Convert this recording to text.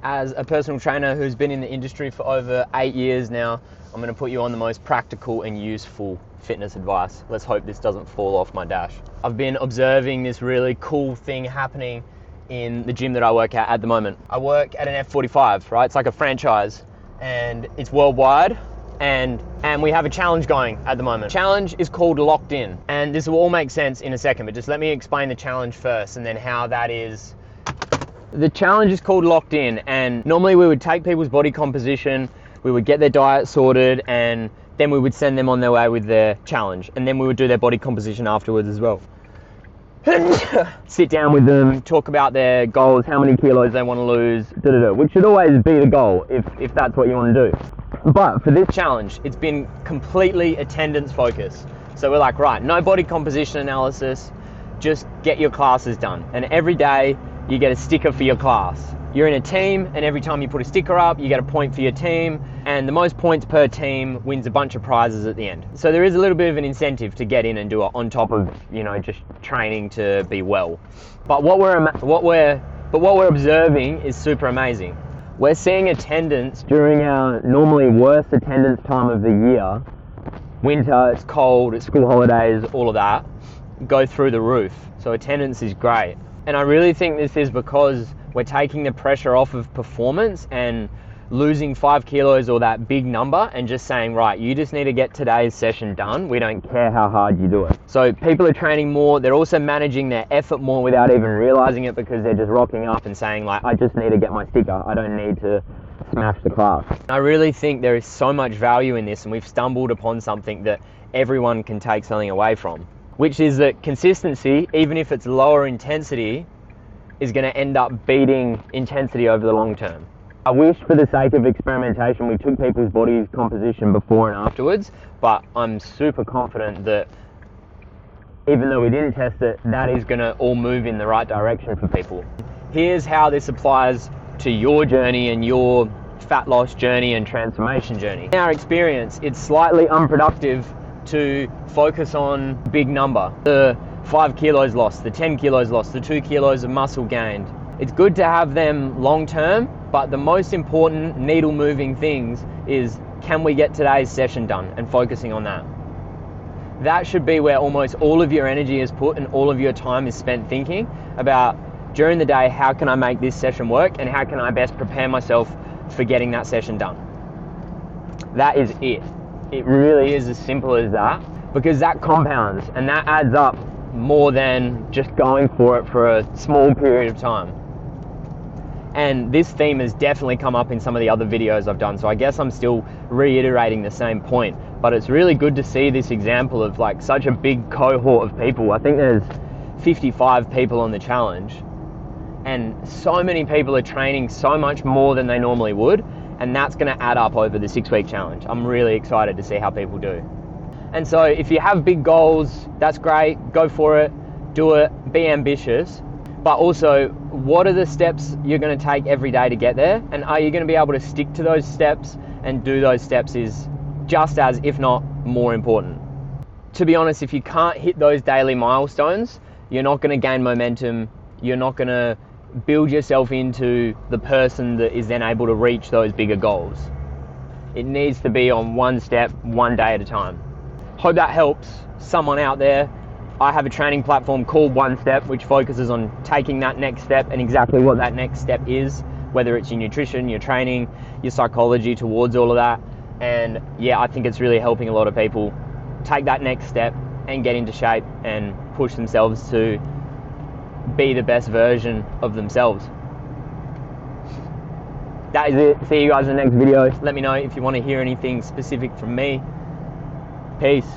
As a personal trainer who's been in the industry for over 8 years now, I'm going to put you on the most practical and useful fitness advice. Let's hope this doesn't fall off my dash. I've been observing this really cool thing happening in the gym that I work at the moment. I work at an F45, right? It's like a franchise and it's worldwide. And we have a challenge going at the moment. Challenge is called Locked In, and this will all make sense in a second, but just let me explain the challenge first and then how that is. The challenge is called Locked In, and normally we would take people's body composition, we would get their diet sorted, and then we would send them on their way with their challenge, and then we would do their body composition afterwards as well. Sit down with them, talk about their goals, how many kilos they want to lose, which should always be the goal if that's what you want to do. But for this challenge, it's been completely attendance focused. So we're like, right, no body composition analysis, just get your classes done. And every day you get a sticker for your class. You're in a team, and every time you put a sticker up, you get a point for your team, and the most points per team wins a bunch of prizes at the end. So there is a little bit of an incentive to get in and do it on top of, just training to be well. But what we're observing is super amazing. We're seeing attendance during our normally worst attendance time of the year, winter, it's cold, it's school holidays, all of that, go through the roof. So attendance is great. And I really think this is because we're taking the pressure off of performance and losing 5 kilos or that big number and just saying, right, you just need to get today's session done. We don't care how hard you do it. So people are training more. They're also managing their effort more without even realizing it, because they're just rocking up and saying, like, I just need to get my sticker. I don't need to smash the class. I really think there is so much value in this, and we've stumbled upon something that everyone can take something away from, which is that consistency, even if it's lower intensity, is going to end up beating intensity over the long term. I wish, for the sake of experimentation, we took people's body composition before and afterwards, but I'm super confident that even though we didn't test it, that is going to all move in the right direction for people. Here's how this applies to your journey and your fat loss journey and transformation journey. In our experience, it's slightly unproductive to focus on big number. The 5 kilos lost, the 10 kilos lost, the 2 kilos of muscle gained. It's good to have them long term, but the most important needle moving things is, can we get today's session done, and focusing on that. That should be where almost all of your energy is put and all of your time is spent thinking about, during the day, how can I make this session work and how can I best prepare myself for getting that session done. That is it. It really is as simple as that, because that compounds and that adds up more than just going for it for a small period of time. And this theme has definitely come up in some of the other videos I've done, so I guess I'm still reiterating the same point. But it's really good to see this example of like such a big cohort of people. I think there's 55 people on the challenge, and so many people are training so much more than they normally would, and that's going to add up over the 6-week challenge. I'm really excited to see how people do. And so if you have big goals, that's great, go for it, do it, be ambitious. But also, what are the steps you're going to take every day to get there? And are you going to be able to stick to those steps and do those steps is just as, if not more important. To be honest, if you can't hit those daily milestones, you're not going to gain momentum. You're not going to build yourself into the person that is then able to reach those bigger goals. It needs to be on one step, one day at a time. Hope that helps someone out there. I have a training platform called One Step, which focuses on taking that next step and exactly what that next step is, whether it's your nutrition, your training, your psychology towards all of that. And yeah, I think it's really helping a lot of people take that next step and get into shape and push themselves to be the best version of themselves. That is it. See you guys in the next video. Let me know if you want to hear anything specific from me. Peace.